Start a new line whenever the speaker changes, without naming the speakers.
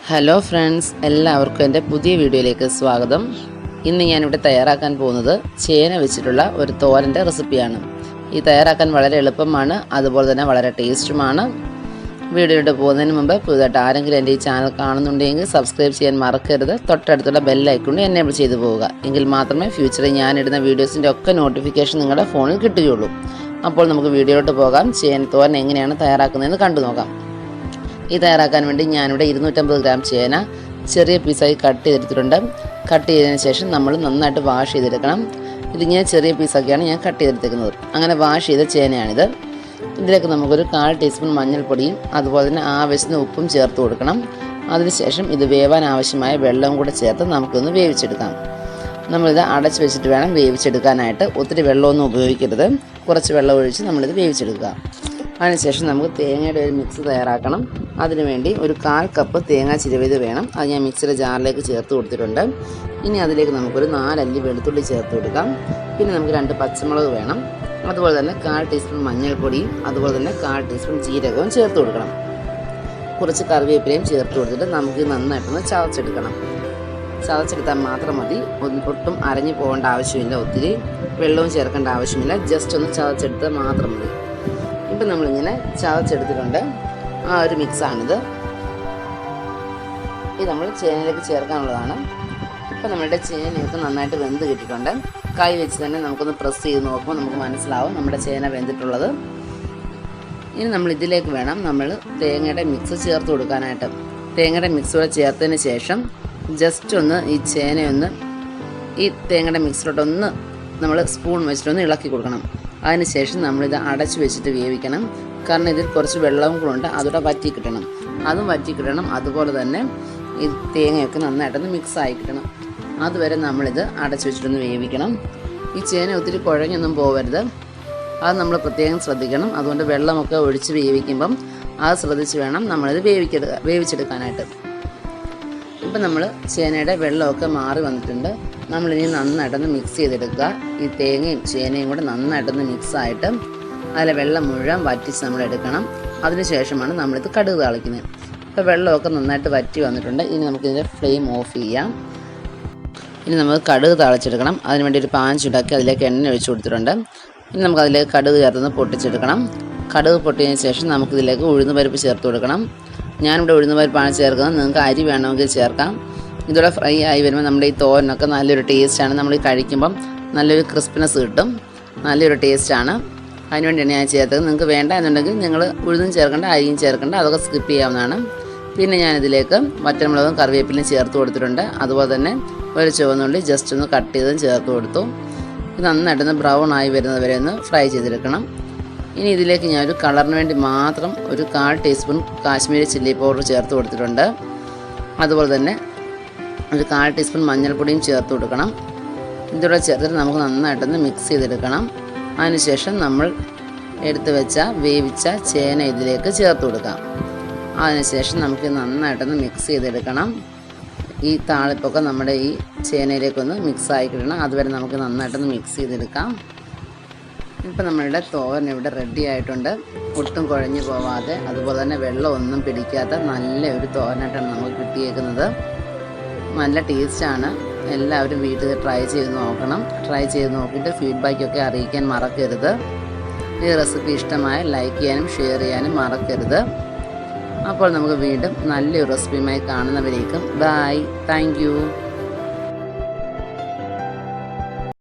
Hello friends, എല്ലാവർക്കും എൻ്റെ പുതിയ വീഡിയോയിലേക്ക് സ്വാഗതം. ഇന്ന് ഞാനിവിടെ തയ്യാറാക്കാൻ പോകുന്നത് ചേന വെച്ചിട്ടുള്ള ഒരു തോരൻ്റെ റെസിപ്പിയാണ്. ഈ തയ്യാറാക്കാൻ വളരെ എളുപ്പമാണ്, അതുപോലെ തന്നെ വളരെ ടേസ്റ്റുമാണ്. വീഡിയോയിലോട്ട് പോകുന്നതിന് മുമ്പ് പുതുതായിട്ട് ആരെങ്കിലും എൻ്റെ ഈ ചാനൽ കാണുന്നുണ്ടെങ്കിൽ സബ്സ്ക്രൈബ് ചെയ്യാൻ മറക്കരുത്. തൊട്ടടുത്തുള്ള ബെല്ലൈക്കൺ എനേബിൾ ചെയ്തു പോവുക. എങ്കിൽ മാത്രമേ ഫ്യൂച്ചറിൽ ഞാനിടുന്ന വീഡിയോസിൻ്റെ ഒക്കെ നോട്ടിഫിക്കേഷൻ നിങ്ങളുടെ ഫോണിൽ കിട്ടുകയുള്ളൂ. അപ്പോൾ നമുക്ക് വീഡിയോയിലോട്ട് പോകാം. ചേന തോരൻ എങ്ങനെയാണ് തയ്യാറാക്കുന്നതെന്ന് കണ്ടു നോക്കാം. ഈ തയ്യാറാക്കാൻ വേണ്ടി ഞാനിവിടെ 250 ഗ്രാം ചേന ചെറിയ പീസായി കട്ട് ചെയ്തെടുത്തിട്ടുണ്ട്. കട്ട് ചെയ്തതിന് ശേഷം നമ്മൾ നന്നായിട്ട് വാഷ് ചെയ്തെടുക്കണം. ഇതിങ്ങനെ ചെറിയ പീസാക്കിയാണ് ഞാൻ കട്ട് ചെയ്തെടുത്തിരിക്കുന്നത്. അങ്ങനെ വാഷ് ചെയ്ത ചേനയാണിത്. ഇതിലേക്ക് നമുക്കൊരു 1/4 ടീസ്പൂൺ മഞ്ഞൾപ്പൊടിയും അതുപോലെ തന്നെ ആവശ്യത്തിന് ഉപ്പും ചേർത്ത് കൊടുക്കണം. അതിനുശേഷം ഇത് വേവാൻ ആവശ്യമായ വെള്ളവും കൂടെ ചേർത്ത് നമുക്കൊന്ന് വേവിച്ചെടുക്കാം. നമ്മളിത് അടച്ച് വെച്ചിട്ട് വേണം വേവിച്ചെടുക്കാനായിട്ട്. ഒത്തിരി വെള്ളമൊന്നും ഉപയോഗിക്കരുത്. കുറച്ച് വെള്ളം ഒഴിച്ച് നമ്മളിത് വേവിച്ചെടുക്കുക. അതിനുശേഷം നമുക്ക് തേങ്ങയുടെ ഒരു മിക്സ് തയ്യാറാക്കണം. അതിനുവേണ്ടി ഒരു 1/4 കപ്പ് തേങ്ങ ചിരവിയത് വേണം. അത് ഞാൻ മിക്സിയുടെ ജാറിലേക്ക് ചേർത്ത് കൊടുത്തിട്ടുണ്ട്. ഇനി അതിലേക്ക് നമുക്കൊരു 4 അല്ലി വെളുത്തുള്ളി ചേർത്ത് കൊടുക്കാം. പിന്നെ നമുക്ക് 2 പച്ചമുളക് വേണം. അതുപോലെ തന്നെ 1/4 ടീസ്പൂൺ മഞ്ഞൾപ്പൊടിയും അതുപോലെ തന്നെ 1/4 ടീസ്പൂൺ ജീരകവും ചേർത്ത് കൊടുക്കണം. കുറച്ച് കറിവേപ്പിലയും ചേർത്ത് കൊടുത്തിട്ട് നമുക്ക് നന്നായിട്ടൊന്ന് ചതച്ചെടുക്കണം. ചതച്ചെടുത്താൽ മാത്രം മതി. ഒട്ടും അരഞ്ഞു പോകേണ്ട ആവശ്യമില്ല, ഒത്തിരി വെള്ളവും ചേർക്കേണ്ട ആവശ്യമില്ല. ജസ്റ്റ് ഒന്ന് ചതച്ചെടുത്താൽ മാത്രം മതി. ഇപ്പം നമ്മളിങ്ങനെ ചതച്ചെടുത്തിട്ടുണ്ട്. ആ ഒരു മിക്സാണിത്. ഇത് നമ്മൾ ചേനയിലേക്ക് ചേർക്കാനുള്ളതാണ്. ഇപ്പം നമ്മളുടെ ചേനയൊക്കെ നന്നായിട്ട് വെന്ത് കിട്ടിയിട്ടുണ്ട്. കൈ വെച്ച് തന്നെ നമുക്കൊന്ന് പ്രസ് ചെയ്ത് നോക്കുമ്പോൾ നമുക്ക് മനസ്സിലാവും നമ്മുടെ ചേന വെന്തിട്ടുള്ളത്. ഇനി നമ്മൾ ഇതിലേക്ക് വേണം നമ്മൾ തേങ്ങയുടെ മിക്സ് ചേർത്ത് കൊടുക്കാനായിട്ട്. തേങ്ങയുടെ മിക്സ് കൂടെ ചേർത്തതിന് ശേഷം ജസ്റ്റ് ഒന്ന് ഈ ചേനയൊന്ന് ഈ തേങ്ങയുടെ മിക്സിലോട്ടൊന്ന് നമ്മൾ സ്പൂൺ വെച്ചിട്ടൊന്ന് ഇളക്കി കൊടുക്കണം. അതിനുശേഷം നമ്മളിത് അടച്ച് വെച്ചിട്ട് വേവിക്കണം. കാരണം ഇതിൽ കുറച്ച് വെള്ളവും കൂടെ ഉണ്ട്, അതോടെ വറ്റി കിട്ടണം. അതും വറ്റി കിട്ടണം. അതുപോലെ തന്നെ ഈ തേങ്ങയൊക്കെ നന്നായിട്ടൊന്ന് മിക്സായി കിട്ടണം. അതുവരെ നമ്മളിത് അടച്ച് വെച്ചിട്ടൊന്ന് വേവിക്കണം. ഈ ചേന ഒത്തിരി കുഴഞ്ഞൊന്നും പോകരുത്, അത് നമ്മൾ പ്രത്യേകം ശ്രദ്ധിക്കണം. അതുകൊണ്ട് വെള്ളമൊക്കെ ഒഴിച്ച് വേവിക്കുമ്പം അത് ശ്രദ്ധിച്ച് വേണം നമ്മളിത് വേവിച്ചെടുക്കാനായിട്ട്. ഇപ്പം നമ്മൾ ചേനയുടെ വെള്ളമൊക്കെ മാറി വന്നിട്ടുണ്ട്. നമ്മളിനി നന്നായിട്ടൊന്ന് മിക്സ് ചെയ്തെടുക്കുക. ഈ തേങ്ങയും ചേനയും കൂടെ നന്നായിട്ടൊന്ന് മിക്സായിട്ട് അതിലെ വെള്ളം മുഴുവൻ വറ്റിച്ച് നമ്മൾ എടുക്കണം. അതിനുശേഷമാണ് നമ്മളിത് കടുക് താളിക്കുന്നത്. ഇപ്പോൾ വെള്ളമൊക്കെ നന്നായിട്ട് വറ്റി വന്നിട്ടുണ്ട്. ഇനി നമുക്കിതിൻ്റെ ഫ്ലെയിം ഓഫ് ചെയ്യാം. ഇനി നമുക്ക് കടുക് താളിച്ചെടുക്കണം. അതിനുവേണ്ടി ഒരു പാൻ ചൂടാക്കി അതിലേക്ക് എണ്ണ ഒഴിച്ച് കൊടുത്തിട്ടുണ്ട്. ഇനി നമുക്ക് അതിലേക്ക് കടുക് ചേർത്തൊന്ന് പൊട്ടിച്ചെടുക്കണം. കടുക് പൊട്ടിയതിന് ശേഷം നമുക്കിതിലേക്ക് ഉഴുന്ന് പരിപ്പ് ചേർത്ത് കൊടുക്കണം. ഞാനിവിടെ ഉഴുന്ന് പരിപ്പാണ് ചേർക്കുന്നത്. നിങ്ങൾക്ക് അരി വേണമെങ്കിൽ ചേർക്കാം. ഇതോടെ ഫ്രൈ ആയി വരുമ്പോൾ നമ്മുടെ ഈ തോരനൊക്കെ നല്ലൊരു ടേസ്റ്റാണ്. നമ്മൾ ഈ കഴിക്കുമ്പം നല്ലൊരു ക്രിസ്പിനെസ് കിട്ടും, നല്ലൊരു ടേസ്റ്റാണ്. അതിനുവേണ്ടിയാണ് ഞാൻ ചേർത്തത്. നിങ്ങൾക്ക് വേണ്ട എന്നുണ്ടെങ്കിൽ നിങ്ങൾ ഉഴുന്നും ചേർക്കേണ്ട അരിയും ചേർക്കേണ്ട, അതൊക്കെ സ്കിപ്പ് ചെയ്യാവുന്നതാണ്. പിന്നെ ഞാനിതിലേക്ക് വറ്റൽമുളകും കറിവേപ്പിലയും ചേർത്ത് കൊടുത്തിട്ടുണ്ട്. അതുപോലെ തന്നെ ഒരു ചുവന്നുള്ളി ജസ്റ്റ് ഒന്ന് കട്ട് ചെയ്തും ചേർത്ത് കൊടുത്തു. ഇത് നന്നായിട്ടൊന്ന് ബ്രൗൺ ആയി വരുന്നവരെ ഒന്ന് ഫ്രൈ ചെയ്തെടുക്കണം. ഇനി ഇതിലേക്ക് ഞാനൊരു കളറിന് വേണ്ടി മാത്രം ഒരു 1/4 ടീസ്പൂൺ കാശ്മീരി ചില്ലി പൗഡർ ചേർത്ത് കൊടുത്തിട്ടുണ്ട്. അതുപോലെ തന്നെ ഒരു 1/4 ടീസ്പൂൺ മഞ്ഞൾപ്പൊടിയും ചേർത്ത് കൊടുക്കണം. ഇതോടെ ചേർത്തിട്ട് നമുക്ക് നന്നായിട്ടൊന്ന് മിക്സ് ചെയ്തെടുക്കണം. അതിനുശേഷം നമ്മൾ എടുത്ത് വെച്ച വേവിച്ച ചേന ഇതിലേക്ക് ചേർത്ത് കൊടുക്കാം. അതിനുശേഷം നമുക്ക് നന്നായിട്ടൊന്ന് മിക്സ് ചെയ്തെടുക്കണം. ഈ താളിപ്പൊക്കെ നമ്മുടെ ഈ ചേനയിലേക്കൊന്ന് മിക്സായി കിട്ടണം. അതുവരെ നമുക്ക് നന്നായിട്ടൊന്ന് മിക്സ് ചെയ്തെടുക്കാം. ഇപ്പം നമ്മളുടെ തോരൻ ഇവിടെ റെഡി ആയിട്ടുണ്ട്. ഒട്ടും കുഴഞ്ഞു പോവാതെ അതുപോലെ തന്നെ വെള്ളമൊന്നും പിടിക്കാത്ത നല്ല ഒരു തോരനായിട്ടാണ് നമുക്ക് കിട്ടിയേക്കുന്നത്. നല്ല ടേസ്റ്റാണ്. എല്ലാവരും വീട്ടിൽ ട്രൈ ചെയ്ത് നോക്കണം. ട്രൈ ചെയ്ത് നോക്കിയിട്ട് ഫീഡ്ബാക്കൊക്കെ അറിയിക്കാൻ മറക്കരുത്. ഈ റെസിപ്പി ഇഷ്ടമായ ലൈക്ക് ചെയ്യാനും ഷെയർ ചെയ്യാനും മറക്കരുത്. അപ്പോൾ നമുക്ക് വീണ്ടും നല്ലൊരു റെസിപ്പിയുമായി കാണുന്നവരേക്കും ബൈ. Thank you.